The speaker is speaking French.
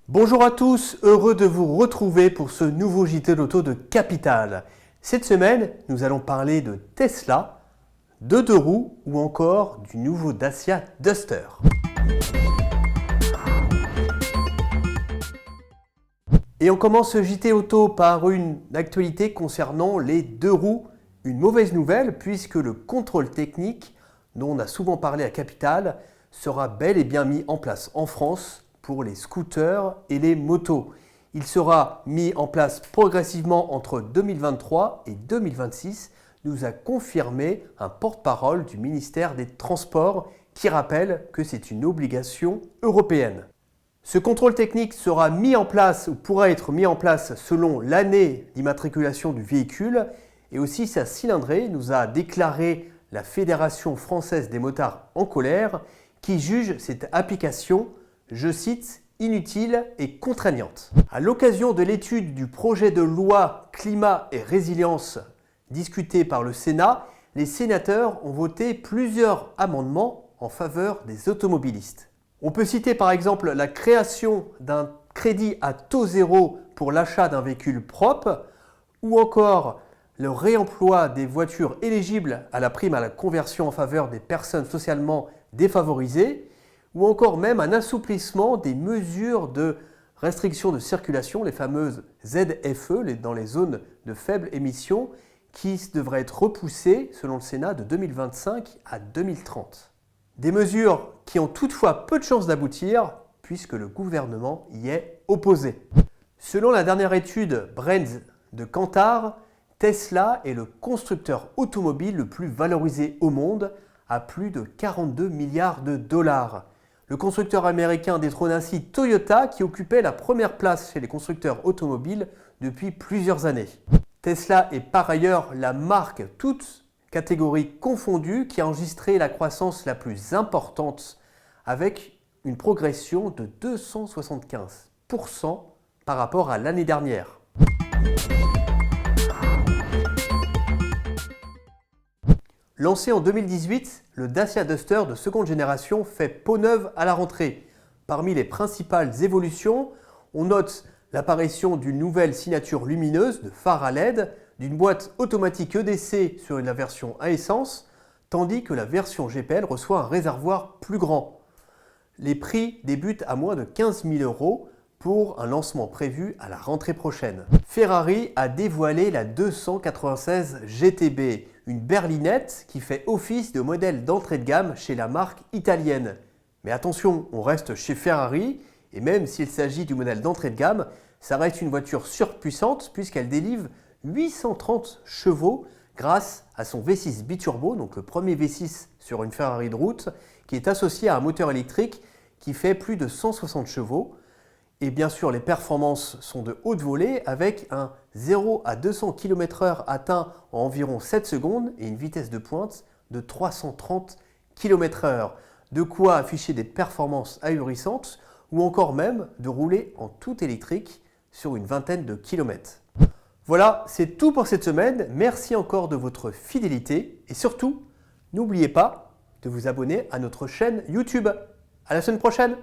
Bonjour à tous, heureux de vous retrouver pour ce nouveau JT Loto de Capital. Cette semaine, nous allons parler de Tesla, de deux roues ou encore du nouveau Dacia Duster. Et on commence ce JT Auto par une actualité concernant les deux roues. Une mauvaise nouvelle puisque le contrôle technique, dont on a souvent parlé à Capital, sera bel et bien mis en place en France pour les scooters et les motos. Il sera mis en place progressivement entre 2023 et 2026, nous a confirmé un porte-parole du ministère des Transports qui rappelle que c'est une obligation européenne. Ce contrôle technique sera mis en place ou pourra être mis en place selon l'année d'immatriculation du véhicule et aussi sa cylindrée, nous a déclaré la Fédération française des motards en colère qui juge cette application, je cite, inutile et contraignante. À l'occasion de l'étude du projet de loi climat et résilience discuté par le Sénat, les sénateurs ont voté plusieurs amendements en faveur des automobilistes. On peut citer par exemple la création d'un crédit à taux zéro pour l'achat d'un véhicule propre ou encore le réemploi des voitures éligibles à la prime à la conversion en faveur des personnes socialement défavorisées ou encore même un assouplissement des mesures de restriction de circulation, les fameuses ZFE, dans les zones de faible émission, qui devraient être repoussées, selon le Sénat, de 2025 à 2030. Des mesures qui ont toutefois peu de chances d'aboutir, puisque le gouvernement y est opposé. Selon la dernière étude Brands de Kantar, Tesla est le constructeur automobile le plus valorisé au monde, à plus de 42 milliards de dollars. Le constructeur américain détrône ainsi Toyota qui occupait la première place chez les constructeurs automobiles depuis plusieurs années. Tesla est par ailleurs la marque, toutes catégories confondues, qui a enregistré la croissance la plus importante avec une progression de 275% par rapport à l'année dernière. Lancé en 2018, le Dacia Duster de seconde génération fait peau neuve à la rentrée. Parmi les principales évolutions, on note l'apparition d'une nouvelle signature lumineuse de phare à LED, d'une boîte automatique EDC sur la version à essence, tandis que la version GPL reçoit un réservoir plus grand. Les prix débutent à moins de 15 000 € pour un lancement prévu à la rentrée prochaine. Ferrari a dévoilé la 296 GTB, une berlinette qui fait office de modèle d'entrée de gamme chez la marque italienne. Mais attention, on reste chez Ferrari, et même s'il s'agit du modèle d'entrée de gamme, ça reste une voiture surpuissante puisqu'elle délivre 830 chevaux grâce à son V6 biturbo, donc le premier V6 sur une Ferrari de route, qui est associé à un moteur électrique qui fait plus de 160 chevaux. Et bien sûr, les performances sont de haute volée avec un 0 à 200 km/h atteint en environ 7 secondes et une vitesse de pointe de 330 km/h. De quoi afficher des performances ahurissantes ou encore même de rouler en tout électrique sur une vingtaine de kilomètres. Voilà, c'est tout pour cette semaine. Merci encore de votre fidélité et surtout, n'oubliez pas de vous abonner à notre chaîne YouTube. À la semaine prochaine!